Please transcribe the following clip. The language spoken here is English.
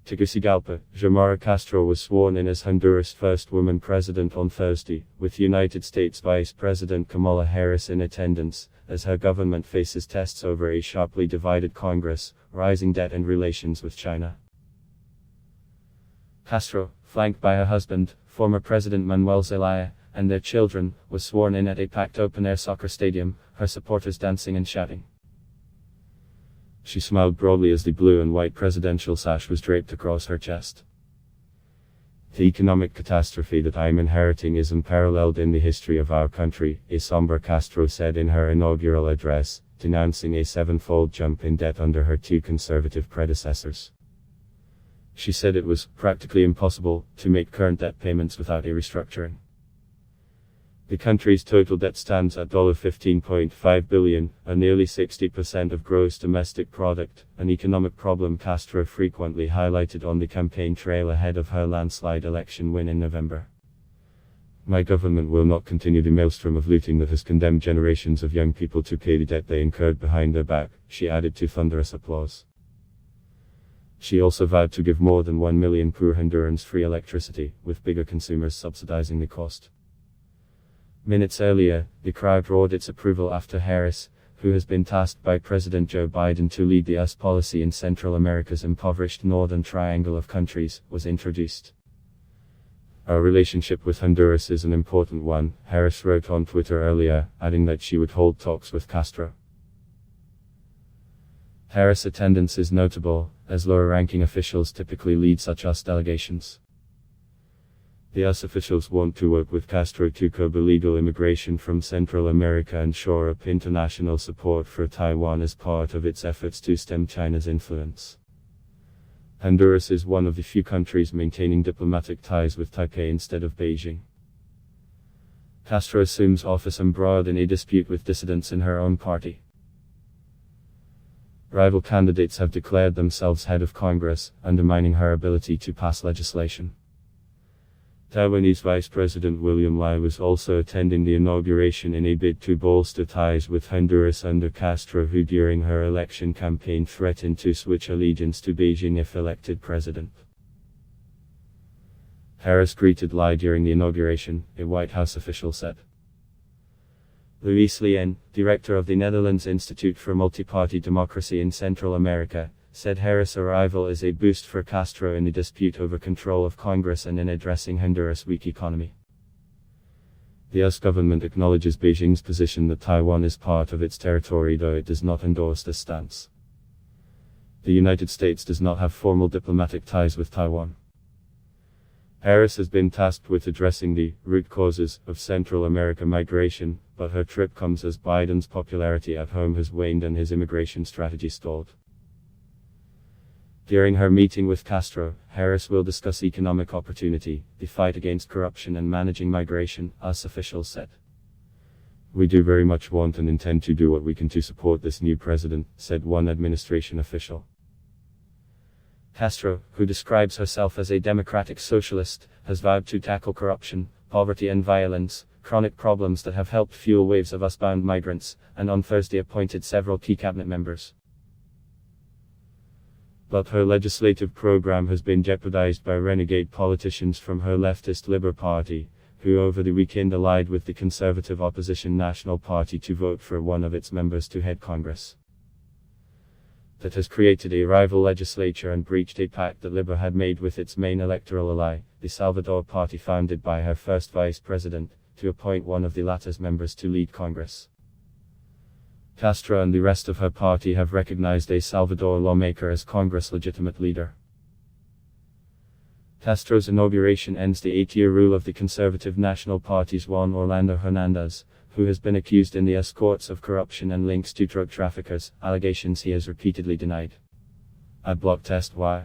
TEGUCIGALPA, Xiomara Castro was sworn in as Honduras' first woman president on Thursday, with United States Vice President Kamala Harris in attendance, as her government faces tests over a sharply divided Congress, rising debt and relations with China. Castro, flanked by her husband, former President Manuel Zelaya, and their children, was sworn in at a packed open-air soccer stadium, her supporters dancing and shouting. She smiled broadly as the blue and white presidential sash was draped across her chest. "The economic catastrophe that I am inheriting is unparalleled in the history of our country," a somber Castro said in her inaugural address, denouncing a seven-fold jump in debt under her two conservative predecessors. She said it was practically impossible to make current debt payments without a restructuring. The country's total debt stands at $15.5 billion, a nearly 60% of gross domestic product, an economic problem Castro frequently highlighted on the campaign trail ahead of her landslide election win in November. "My government will not continue the maelstrom of looting that has condemned generations of young people to pay the debt they incurred behind their back," she added to thunderous applause. She also vowed to give more than 1 million poor Hondurans free electricity, with bigger consumers subsidizing the cost. Minutes earlier, the crowd roared its approval after Harris, who has been tasked by President Joe Biden to lead the U.S. policy in Central America's impoverished northern triangle of countries, was introduced. "Our relationship with Honduras is an important one," Harris wrote on Twitter earlier, adding that she would hold talks with Castro. Harris' attendance is notable, as lower-ranking officials typically lead such U.S. delegations. The U.S. officials want to work with Castro to curb illegal immigration from Central America and shore up international support for Taiwan as part of its efforts to stem China's influence. Honduras is one of the few countries maintaining diplomatic ties with Taipei instead of Beijing. Castro assumes office embroiled in a dispute with dissidents in her own party. Rival candidates have declared themselves head of Congress, undermining her ability to pass legislation. Taiwanese Vice President William Lai was also attending the inauguration in a bid to bolster ties with Honduras under Castro, who during her election campaign threatened to switch allegiance to Beijing if elected president. Harris greeted Lai during the inauguration, a White House official said. Luis Lien, director of the Netherlands Institute for Multi-Party Democracy in Central America, said Harris' arrival is a boost for Castro in the dispute over control of Congress and in addressing Honduras' weak economy. The U.S. government acknowledges Beijing's position that Taiwan is part of its territory, though it does not endorse this stance. The United States does not have formal diplomatic ties with Taiwan. Harris has been tasked with addressing the root causes of Central America migration, but her trip comes as Biden's popularity at home has waned and his immigration strategy stalled. During her meeting with Castro, Harris will discuss economic opportunity, the fight against corruption and managing migration, U.S. officials said. "We do very much want and intend to do what we can to support this new president," said one administration official. Castro, who describes herself as a democratic socialist, has vowed to tackle corruption, poverty and violence, chronic problems that have helped fuel waves of US-bound migrants, and on Thursday appointed several key cabinet members. But her legislative program has been jeopardized by renegade politicians from her leftist Liberal Party, who over the weekend allied with the conservative opposition National Party to vote for one of its members to head Congress. That has created a rival legislature and breached a pact that Liberal had made with its main electoral ally, the Salvador Party founded by her first vice president, to appoint one of the latter's members to lead Congress. Castro and the rest of her party have recognized a Salvador lawmaker as Congress' legitimate leader. Castro's inauguration ends the 8-year rule of the conservative National Party's Juan Orlando Hernandez, who has been accused in the US courts of corruption and links to drug traffickers, allegations he has repeatedly denied. Adblock Test Why?